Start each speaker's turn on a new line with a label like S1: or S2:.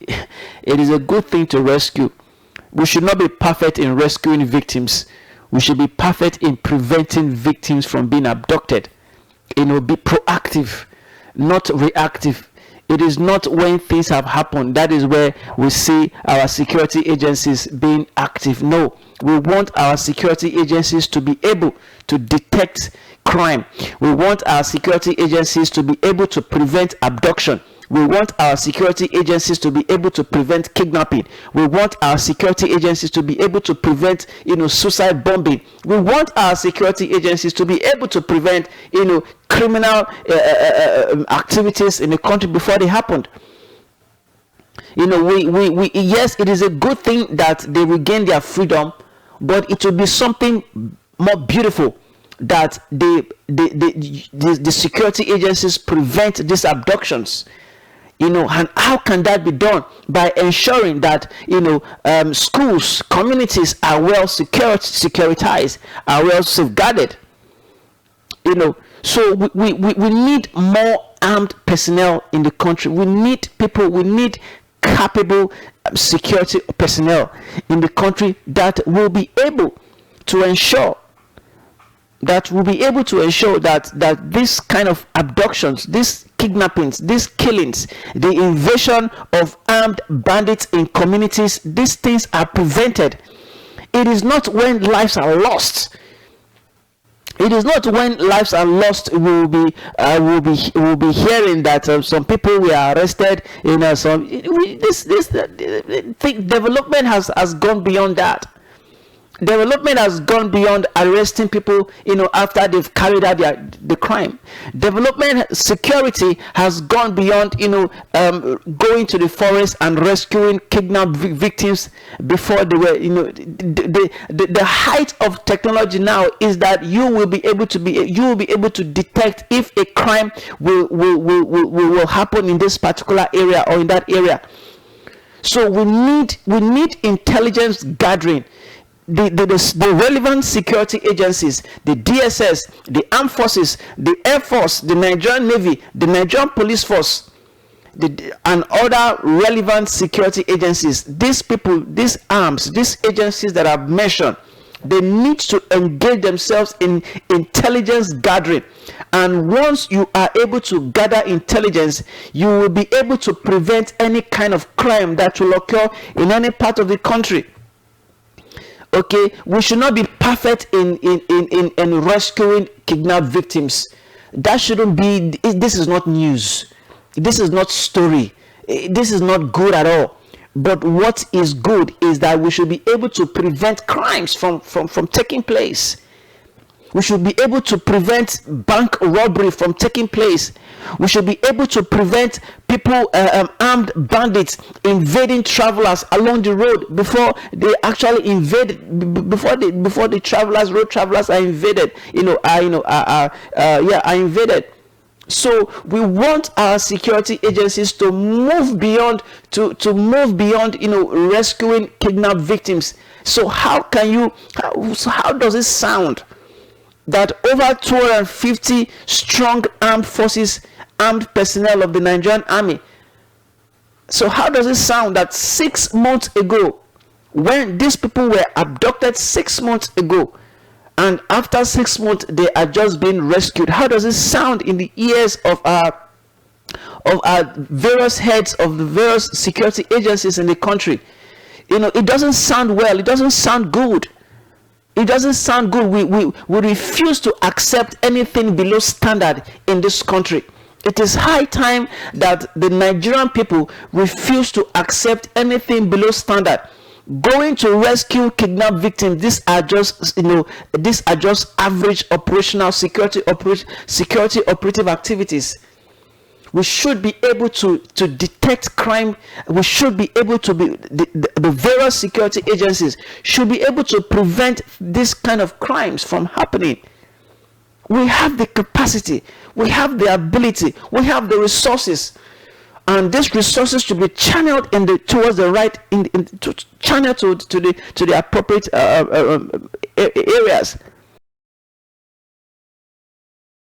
S1: it is a good thing to rescue. We should not be perfect in rescuing victims. We should be perfect in preventing victims from being abducted. Be proactive, not reactive. It is not when things have happened that is where we see our security agencies being active. No, we want our security agencies to be able to detect crime. We want our security agencies to be able to prevent abduction. We want our security agencies to be able to prevent kidnapping. We want our security agencies to be able to prevent, suicide bombing. We want our security agencies to be able to prevent, criminal activities in the country before they happened. We yes, it is a good thing that they regain their freedom, but it will be something more beautiful that the security agencies prevent these abductions. And how can that be done? By ensuring that schools, communities are well securitized, are well safeguarded. So we need more armed personnel in the country. We need capable security personnel in the country that will be able to ensure that this kind of abductions, these kidnappings, these killings, the invasion of armed bandits in communities, these things are prevented. It is not when lives are lost. It is not when lives are lost we will be hearing that some people were arrested. Development has gone beyond that. Development has gone beyond arresting people, after they've carried out the crime. Development security has gone beyond, going to the forest and rescuing kidnapped victims before they were, the height of technology now is that you will be able to detect if a crime will happen in this particular area or in that area. So we need intelligence gathering. The relevant security agencies, the DSS, the Armed Forces, the Air Force, the Nigerian Navy, the Nigerian Police Force, and other relevant security agencies, these people, these arms, these agencies that I've mentioned, they need to engage themselves in intelligence gathering. And once you are able to gather intelligence, you will be able to prevent any kind of crime that will occur in any part of the country. Okay, we should not be perfect in rescuing kidnapped victims. That shouldn't be. This is not news. This is not story. This is not good at all. But what is good is that we should be able to prevent crimes from taking place. We should be able to prevent bank robbery from taking place. We should be able to prevent people, armed bandits, invading travelers along the road before they actually invade. Before the road travelers are invaded. Are invaded. So we want our security agencies to move beyond rescuing kidnapped victims. So how does it sound that over 250 strong armed forces, armed personnel of the Nigerian Army? So how does it sound that 6 months ago, when these people were abducted 6 months ago, and after 6 months they are just being rescued? How does it sound in the ears of our various heads of the various security agencies in the country? It doesn't sound well. It doesn't sound good. It doesn't sound good. We refuse to accept anything below standard in this country. It is high time that the Nigerian people refuse to accept anything below standard. Going to rescue kidnapped victims, these are just average operational security operative activities. We should be able to detect crime. We should be able to the various security agencies should be able to prevent this kind of crimes from happening. We have the capacity, we have the ability, we have the resources, and these resources should be channeled towards the right, channeled to the appropriate areas.